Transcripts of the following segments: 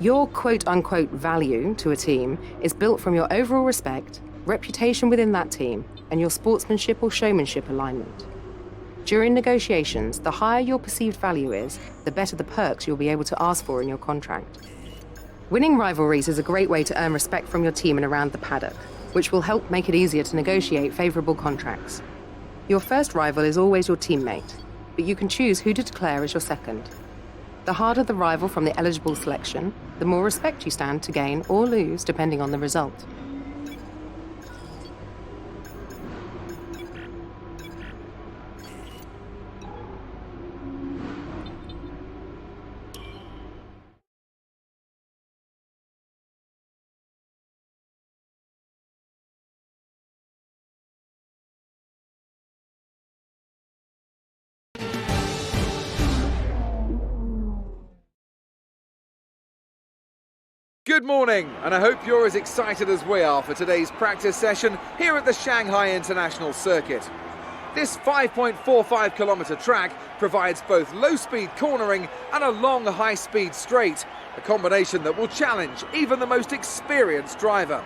Your quote-unquote value to a team is built from your overall respect, reputation within that team, and your sportsmanship or showmanship alignment. During negotiations, the higher your perceived value is, the better the perks you'll be able to ask for in your contract. Winning rivalries is a great way to earn respect from your team and around the paddock, which will help make it easier to negotiate favourable contracts. Your first rival is always your teammate, but you can choose who to declare as your second. The harder the rival from the eligible selection, the more respect you stand to gain or lose depending on the result. Good morning, and I hope you're as excited as we are for today's practice session here at the Shanghai International Circuit. This 5.45 kilometre track provides both low-speed cornering and a long high-speed straight, a combination that will challenge even the most experienced driver.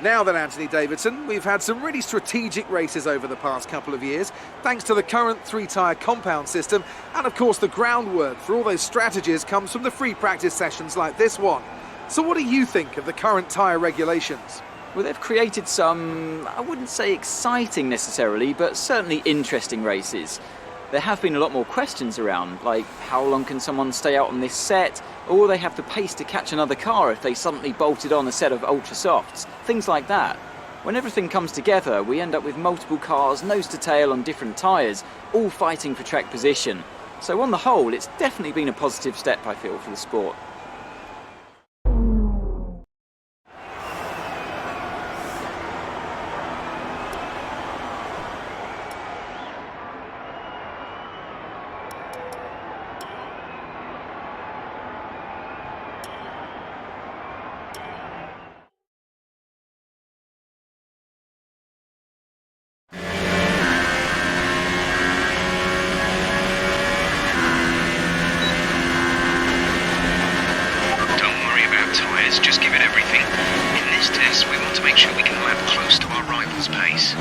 Now then, Anthony Davidson, we've had some really strategic races over the past couple of years, thanks to the current three-tyre compound system, and of course the groundwork for all those strategies comes from the free practice sessions like this one. So what do you think of the current tyre regulations? Well, they've created some, I wouldn't say exciting necessarily, but certainly interesting races. There have been a lot more questions around, like how long can someone stay out on this set, or will they have the pace to catch another car if they suddenly bolted on a set of ultra softs, things like that. When everything comes together, we end up with multiple cars nose to tail on different tyres, all fighting for track position. So on the whole, it's definitely been a positive step, I feel, for the sport. Just give it everything. In this test, we want to make sure we can lap close to our rival's pace.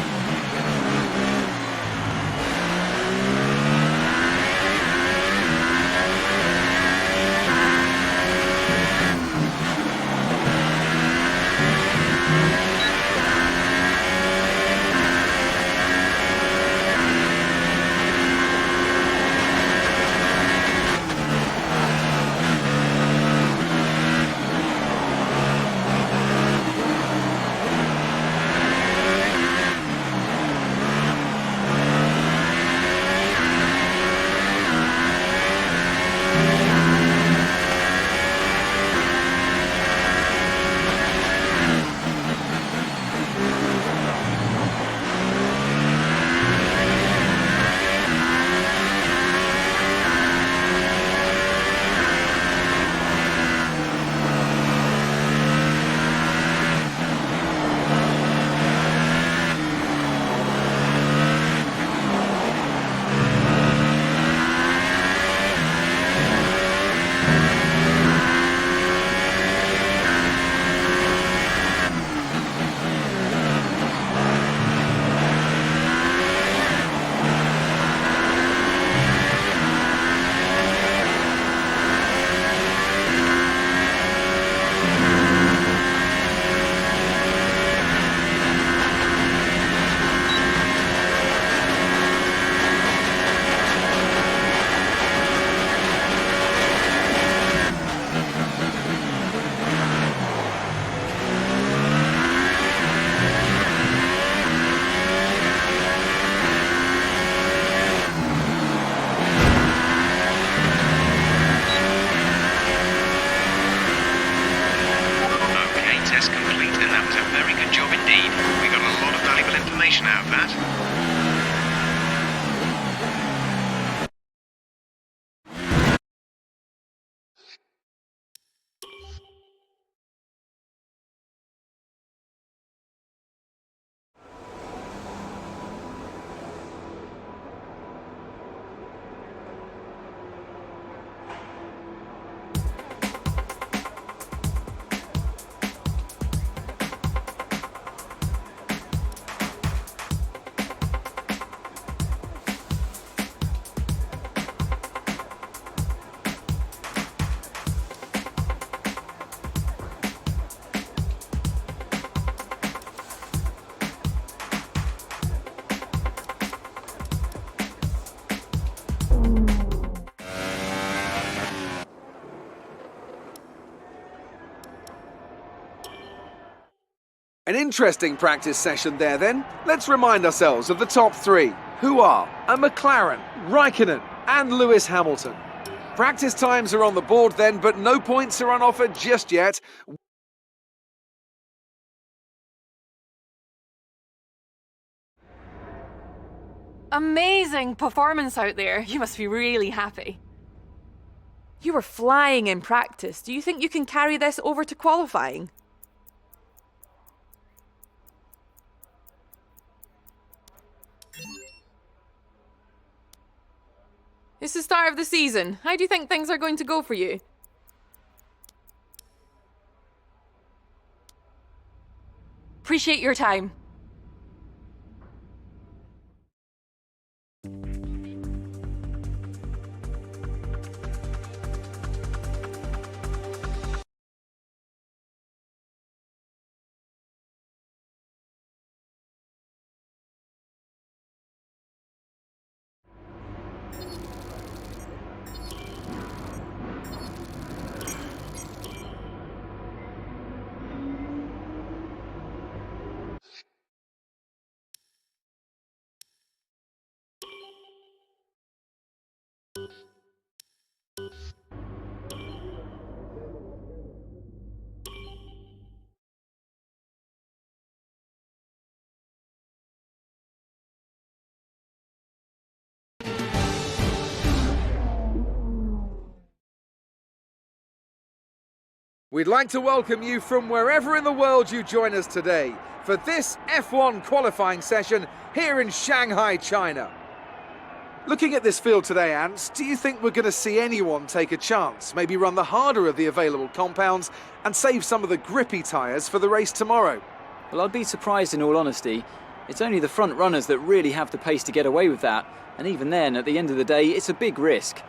Out of that. interesting practice session there then. Let's remind ourselves of the top three, who are a McLaren, Raikkonen and Lewis Hamilton. Practice times are on the board then, but no points are on offer just yet. Amazing performance out there. You must be really happy. You were flying in practice. Do you think you can carry this over to qualifying? It's the start of the season. How do you think things are going to go for you? Appreciate your time. We'd like to welcome you from wherever in the world you join us today for this F1 qualifying session here in Shanghai, China. Looking at this field today, Ants, do you think we're going to see anyone take a chance, maybe run the harder of the available compounds and save some of the grippy tyres for the race tomorrow? Well, I'd be surprised in all honesty. It's only the front runners that really have the pace to get away with that, and even then, at the end of the day, it's a big risk.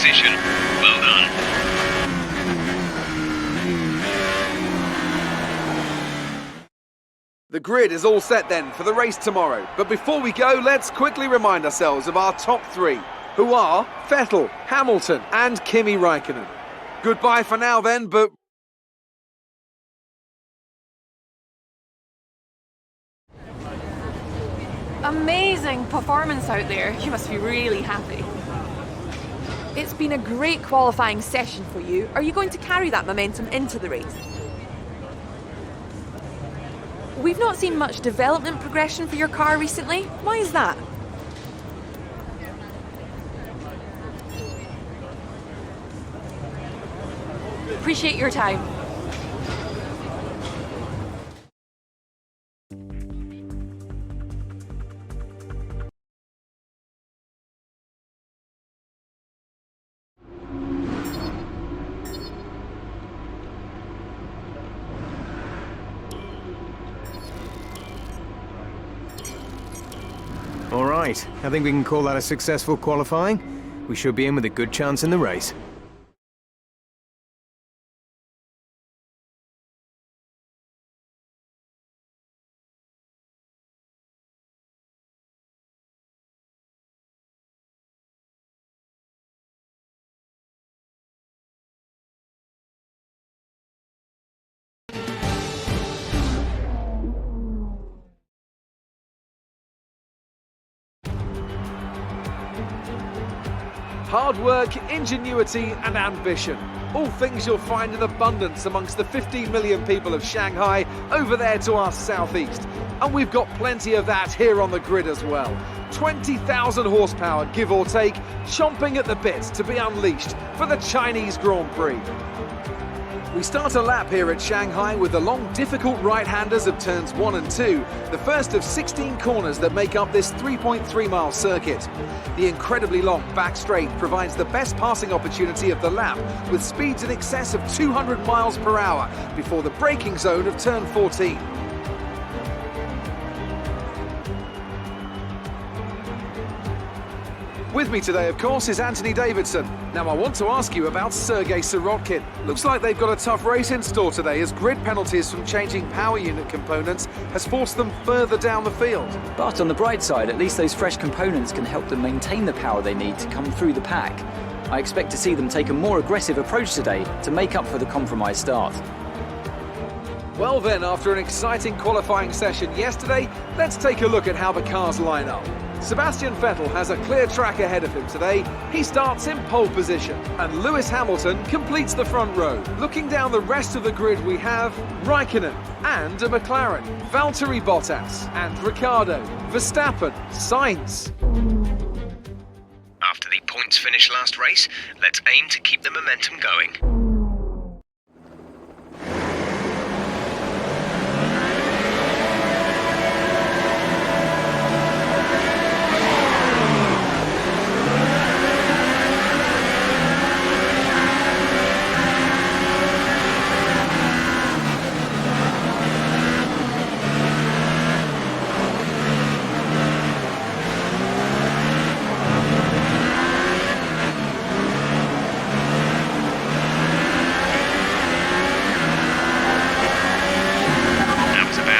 Position. Well done. The grid is all set then for the race tomorrow. But before we go, let's quickly remind ourselves of our top three, who are Vettel, Hamilton and Kimi Raikkonen. Goodbye for now then, but... Amazing performance out there. You must be really happy. It's been a great qualifying session for you. Are you going to carry that momentum into the race? We've not seen much development progression for your car recently. Why is that? Appreciate your time. All right, I think we can call that a successful qualifying. We should be in with a good chance in the race. Hard work, ingenuity and ambition. All things you'll find in abundance amongst the 15 million people of Shanghai over there to our southeast. And we've got plenty of that here on the grid as well. 20,000 horsepower, give or take, chomping at the bit to be unleashed for the Chinese Grand Prix. We start a lap here at Shanghai with the long, difficult right-handers of turns 1 and 2, the first of 16 corners that make up this 3.3-mile circuit. The incredibly long back straight provides the best passing opportunity of the lap, with speeds in excess of 200 miles per hour before the braking zone of turn 14. With me today, of course, is Anthony Davidson. Now, I want to ask you about Sergei Sirotkin. Looks like they've got a tough race in store today, as grid penalties from changing power unit components has forced them further down the field. But on the bright side, at least those fresh components can help them maintain the power they need to come through the pack. I expect to see them take a more aggressive approach today to make up for the compromised start. Well then, after an exciting qualifying session yesterday, let's take a look at how the cars line up. Sebastian Vettel has a clear track ahead of him today. He starts in pole position, and Lewis Hamilton completes the front row. Looking down the rest of the grid, we have Raikkonen and a McLaren, Valtteri Bottas and Ricciardo, Verstappen, Sainz. After the points finish last race, let's aim to keep the momentum going.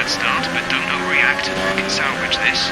Start, but don't overreact. We can salvage this.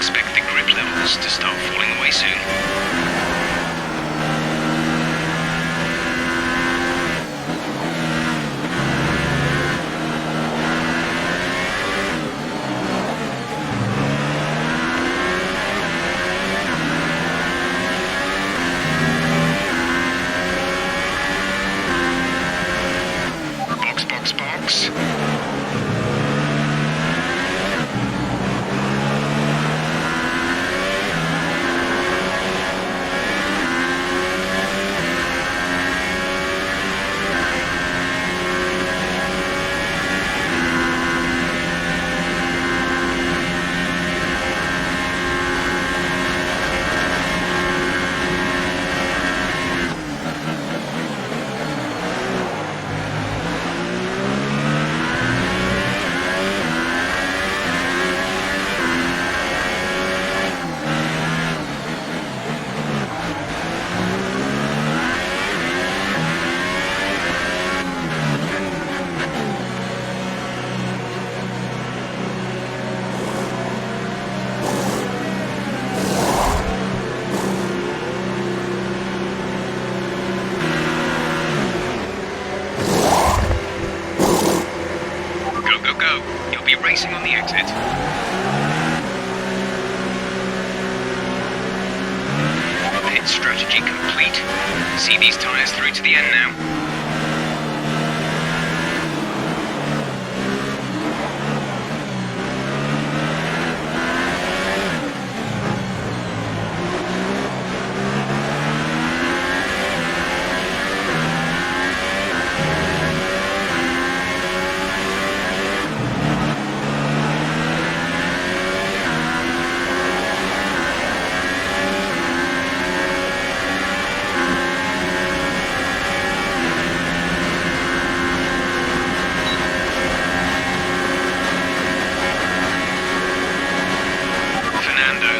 expect the grip levels to start falling away soon. Box. Go. You'll be racing on the exit. Pit strategy complete. See these tyres through to the end now.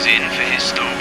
In for his stop.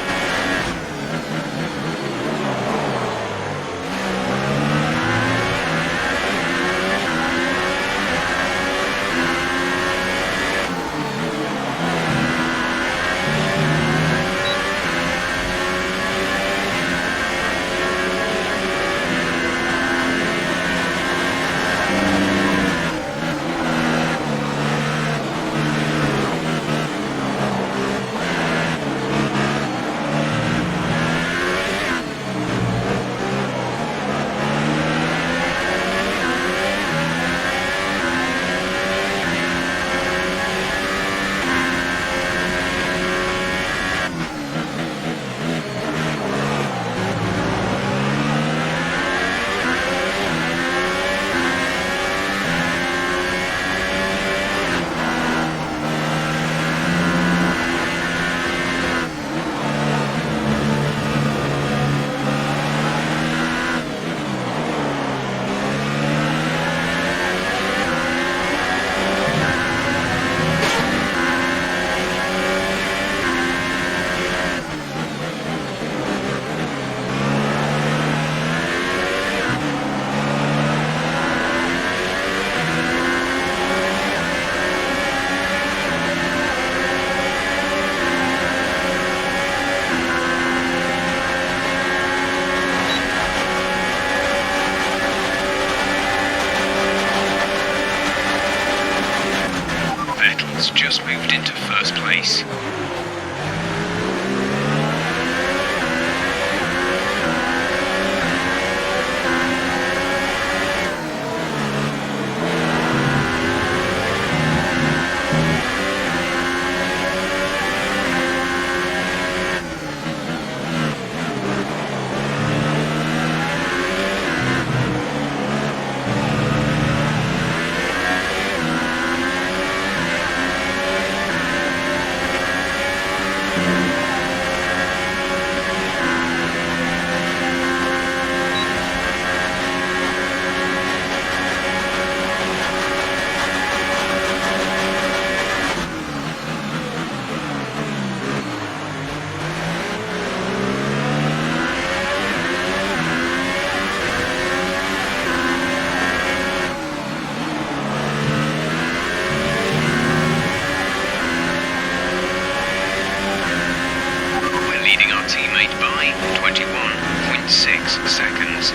leading our teammate by 21.6 seconds.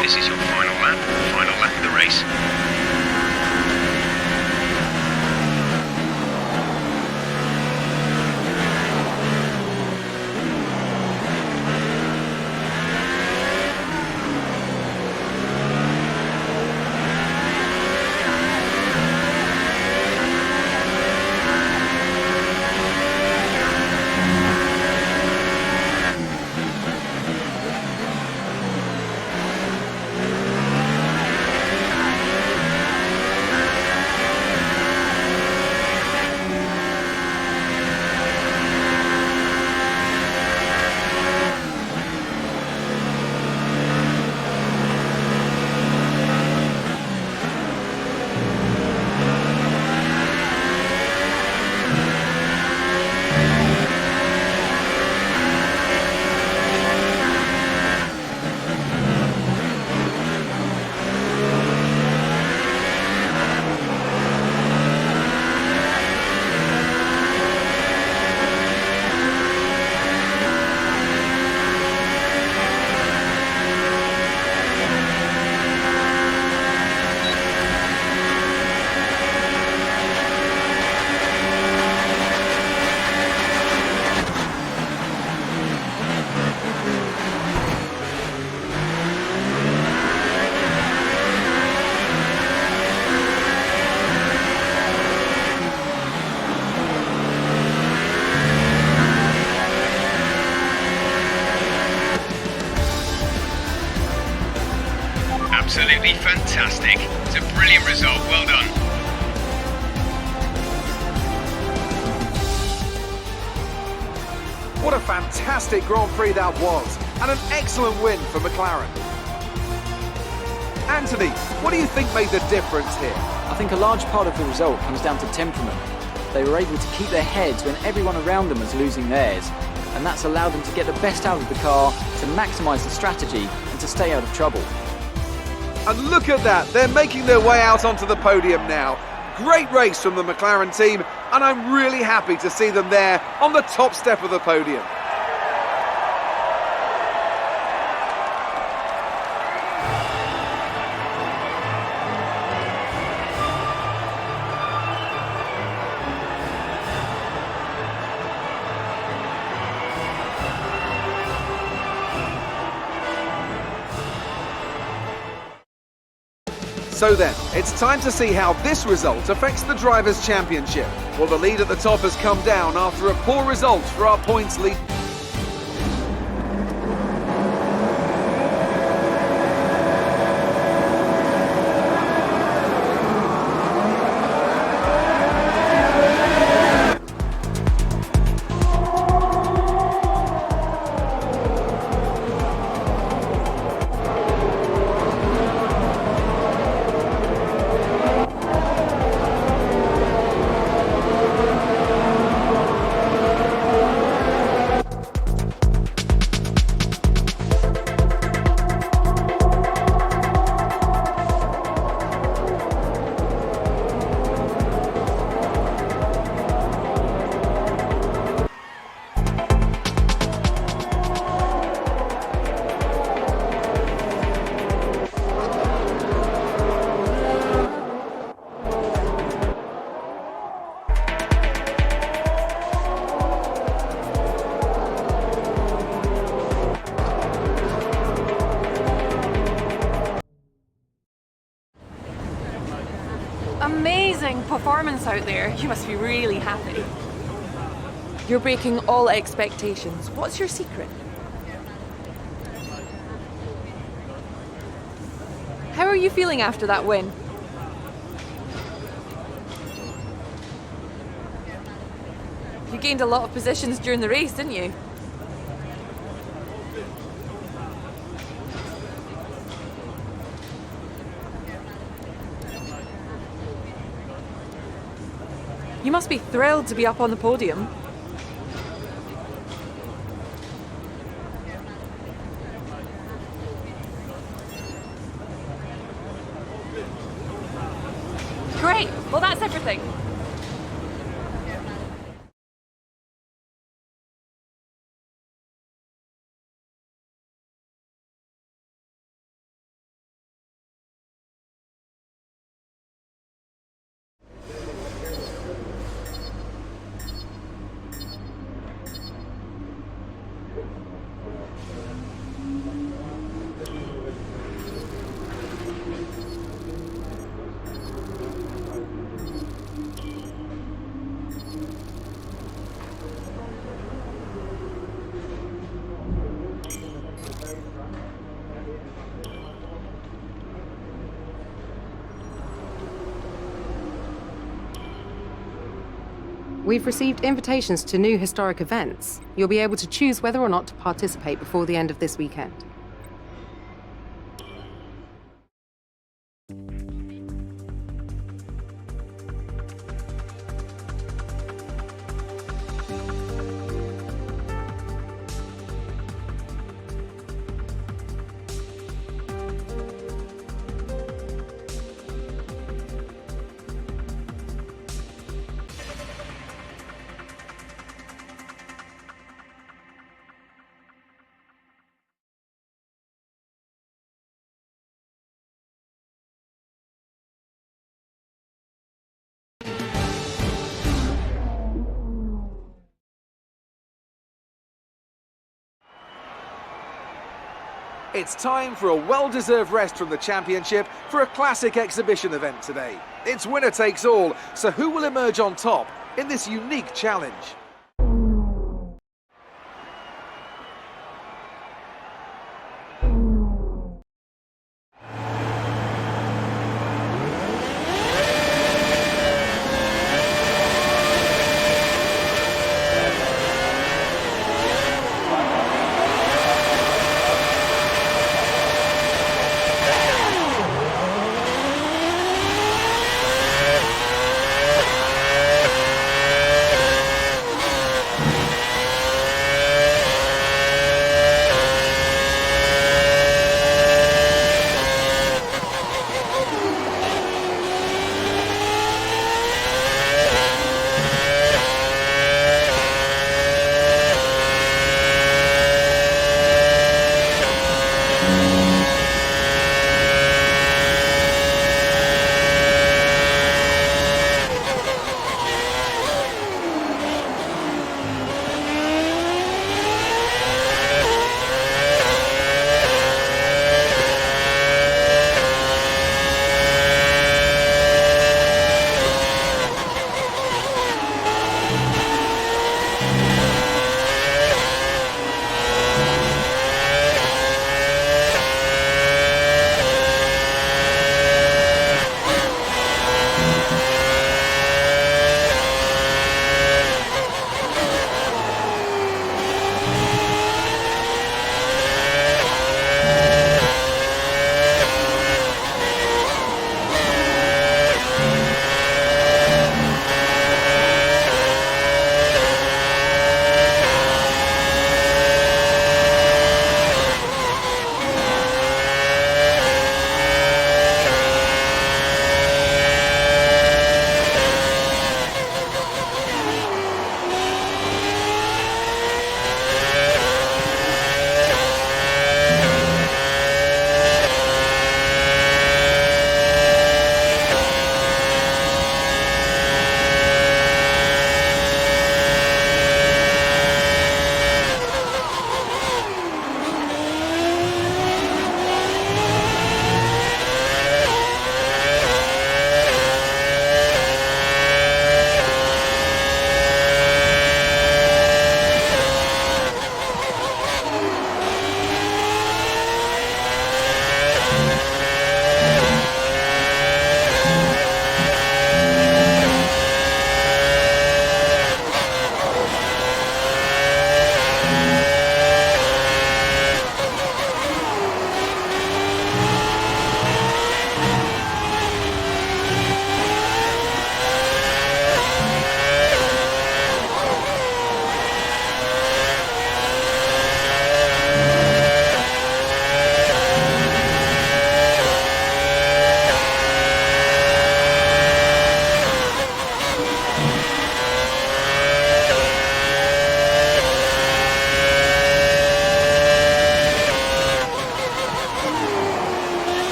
This is your final lap of the race. Absolutely fantastic. It's a brilliant result. Well done. What a fantastic Grand Prix that was, and an excellent win for McLaren. Anthony, what do you think made the difference here? I think a large part of the result comes down to temperament. They were able to keep their heads when everyone around them was losing theirs, and that's allowed them to get the best out of the car, to maximise the strategy, and to stay out of trouble. And look at that, they're making their way out onto the podium now. Great race from the McLaren team, and I'm really happy to see them there on the top step of the podium. So then, it's time to see how this result affects the Drivers' Championship. Well, the lead at the top has come down after a poor result for our points lead. Amazing performance out there. You must be really happy. You're breaking all expectations. What's your secret? How are you feeling after that win? You gained a lot of positions during the race, didn't you? You must be thrilled to be up on the podium. Great. Well, that's everything. We've received invitations to new historic events. You'll be able to choose whether or not to participate before the end of this weekend. It's time for a well-deserved rest from the championship for a classic exhibition event today. It's winner takes all, so who will emerge on top in this unique challenge?